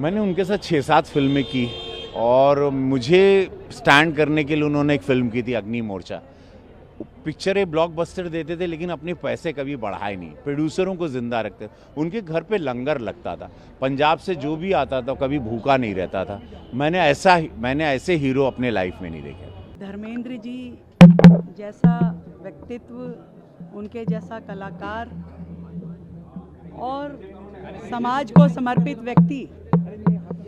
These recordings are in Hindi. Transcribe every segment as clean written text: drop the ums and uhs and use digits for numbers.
मैंने उनके साथ 6-7 फिल्में की और मुझे स्टैंड करने के लिए उन्होंने एक फ़िल्म की थी अग्नि मोर्चा। पिक्चरें ब्लॉकबस्टर देते थे लेकिन अपने पैसे कभी बढ़ाए नहीं, प्रोड्यूसरों को ज़िंदा रखते। उनके घर पे लंगर लगता था, पंजाब से जो भी आता था कभी भूखा नहीं रहता था। मैंने ऐसे हीरो अपने लाइफ में नहीं देखे। धर्मेंद्र जी जैसा व्यक्तित्व, उनके जैसा कलाकार और समाज को समर्पित व्यक्ति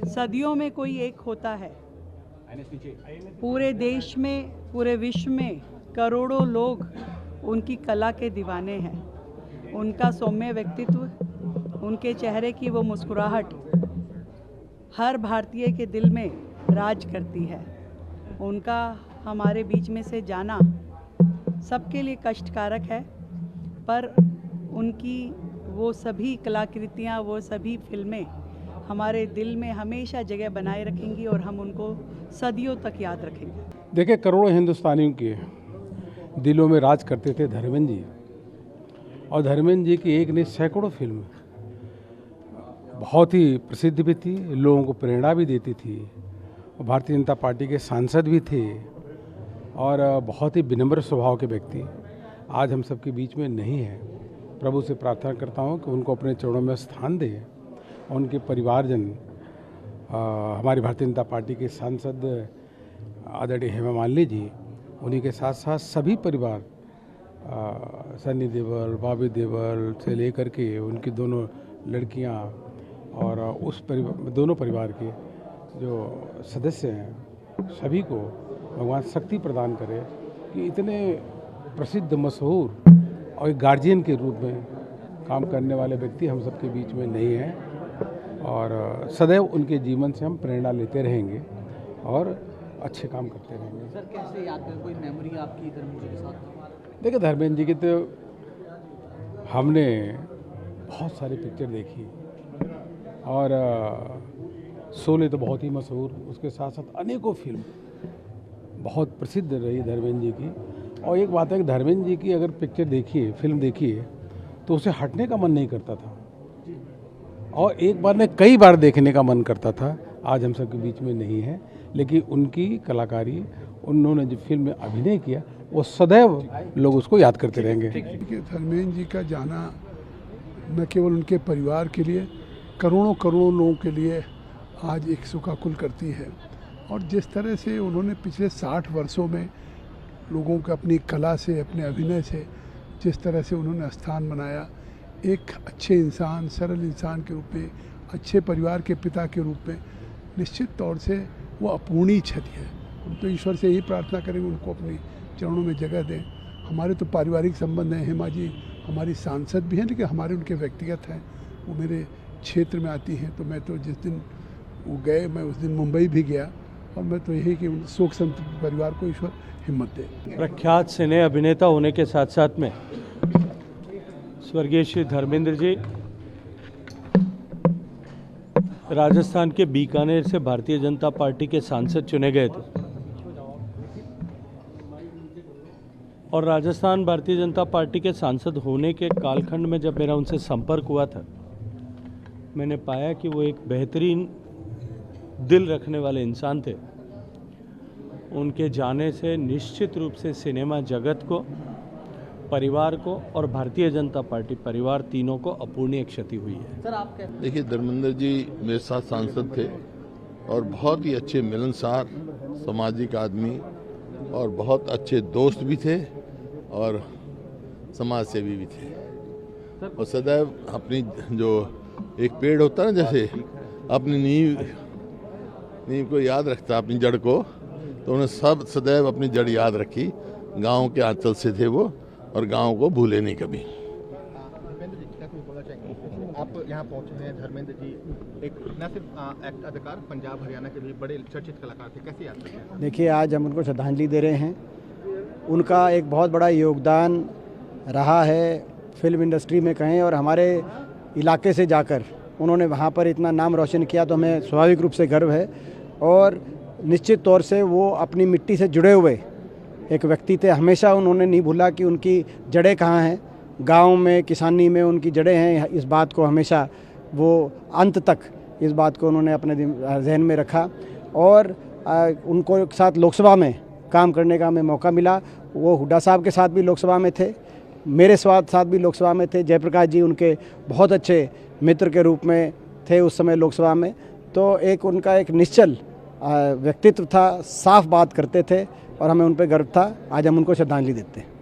सदियों में कोई एक होता है। पूरे देश में, पूरे विश्व में करोड़ों लोग उनकी कला के दीवाने हैं। उनका सौम्य व्यक्तित्व, उनके चेहरे की वो मुस्कुराहट हर भारतीय के दिल में राज करती है। उनका हमारे बीच में से जाना सबके लिए कष्टकारक है, पर उनकी वो सभी कलाकृतियाँ, वो सभी फिल्में हमारे दिल में हमेशा जगह बनाए रखेंगी और हम उनको सदियों तक याद रखेंगे। देखिए, करोड़ों हिंदुस्तानियों के दिलों में राज करते थे धर्मेंद्र जी, और धर्मेंद्र जी की एक नहीं सैकड़ों फिल्म बहुत ही प्रसिद्ध भी थी, लोगों को प्रेरणा भी देती थी। भारतीय जनता पार्टी के सांसद भी थे और बहुत ही विनम्र स्वभाव के व्यक्ति आज हम सबके बीच में नहीं हैं। प्रभु से प्रार्थना करता हूं कि उनको अपने चरणों में स्थान दे। उनके परिवारजन, हमारी भारतीय जनता पार्टी के सांसद आदरणीय हेमा मालिनी जी, उन्हीं के साथ साथ सभी परिवार, सन्नी देओल, बॉबी देओल से लेकर के उनकी दोनों लड़कियां और उस दोनों परिवार के जो सदस्य हैं, सभी को भगवान शक्ति प्रदान करे कि इतने प्रसिद्ध, मशहूर और एक गार्जियन के रूप में काम करने वाले व्यक्ति हम सबके बीच में नहीं हैं, और सदैव उनके जीवन से हम प्रेरणा लेते रहेंगे और अच्छे काम करते रहेंगे। सर, कैसे याद करें, कोई मेमोरी आपकी धर्मेंद्र जी के साथ? देखिए, धर्मेंद्र जी की तो हमने बहुत सारी पिक्चर देखी और शोले तो बहुत ही मशहूर, उसके साथ साथ अनेकों फिल्म बहुत प्रसिद्ध रही धर्मेंद्र जी की। और एक बात है कि धर्मेंद्र जी की अगर पिक्चर देखिए, फिल्म देखिए, तो उसे हटने का मन नहीं करता था, और एक बार में कई बार देखने का मन करता था। आज हम सबके बीच में नहीं है, लेकिन उनकी कलाकारी, उन्होंने जो फिल्म में अभिनय किया, वो सदैव लोग उसको याद करते रहेंगे। धर्मेंद्र जी का जाना न केवल उनके परिवार के लिए, करोड़ों लोगों के लिए आज एक शोकाकुल करती है। और जिस तरह से उन्होंने पिछले 60 वर्षों में लोगों को अपनी कला से, अपने अभिनय से जिस तरह से उन्होंने स्थान बनाया, एक अच्छे इंसान, सरल इंसान के रूप में, अच्छे परिवार के पिता के रूप में, निश्चित तौर से वो अपूर्णीय क्षति है। हम तो ईश्वर से यही प्रार्थना करेंगे उनको अपनी चरणों में जगह दें। हमारे तो पारिवारिक संबंध हैं, हेमा जी हमारी सांसद भी हैं, लेकिन हमारे उनके व्यक्तिगत हैं। वो मेरे क्षेत्र में आती हैं, तो मैं तो जिस दिन वो गए, मैं उस दिन मुंबई भी गया, और मैं तो यही कि शोक संतप्त परिवार को ईश्वर हिम्मत दे। प्रख्यात सिने अभिनेता होने के साथ साथ में स्वर्गीय श्री धर्मेंद्र जी राजस्थान के बीकानेर से भारतीय जनता पार्टी के सांसद चुने गए थे, और राजस्थान भारतीय जनता पार्टी के सांसद होने के कालखंड में जब मेरा उनसे संपर्क हुआ था, मैंने पाया कि वो एक बेहतरीन दिल रखने वाले इंसान थे। उनके जाने से निश्चित रूप से सिनेमा जगत को, परिवार को और भारतीय जनता पार्टी परिवार तीनों को अपूर्णीय क्षति हुई है। सर, आप क्या देखिए, धर्मेंद्र जी मेरे साथ सांसद थे और बहुत ही अच्छे मिलनसार सामाजिक आदमी और बहुत अच्छे दोस्त भी थे और समाज सेवी भी थे। और सदैव अपनी जो एक पेड़ होता है ना, जैसे अपनी नींव को याद रखता, अपनी जड़ को, तो उन्हें सब सदैव अपनी जड़ याद रखी। गांव के आंचल से थे वो, और गांव को भूले नहीं कभी। धर्मेंद्र जी, क्या कुछ बोलना चाहेंगे? आप यहाँ पहुँचे हैं, धर्मेंद्र जी एक न सिर्फ एक्ट अदाकार, पंजाब हरियाणा के भी बड़े चर्चित कलाकार थे, कैसे याद करते हैं? देखिए, आज हम उनको श्रद्धांजलि दे रहे हैं। उनका एक बहुत बड़ा योगदान रहा है फिल्म इंडस्ट्री में कहें, और हमारे इलाके से जाकर उन्होंने वहाँ पर इतना नाम रोशन किया, तो हमें स्वाभाविक रूप से गर्व है। और निश्चित तौर से वो अपनी मिट्टी से जुड़े हुए एक व्यक्ति थे। हमेशा उन्होंने नहीं भूला कि उनकी जड़ें कहाँ हैं, गांव में, किसानी में उनकी जड़ें हैं। इस बात को हमेशा वो अंत तक इस बात को उन्होंने अपने जहन में रखा और उनको साथ लोकसभा में काम करने का हमें मौका मिला। वो हुड्डा साहब के साथ भी लोकसभा में थे, मेरे साथ भी लोकसभा में थे। जयप्रकाश जी उनके बहुत अच्छे मित्र के रूप में थे उस समय लोकसभा में। तो एक उनका एक निश्चल व्यक्तित्व था, साफ बात करते थे और हमें उन पर गर्व था। आज हम उनको श्रद्धांजलि देते हैं।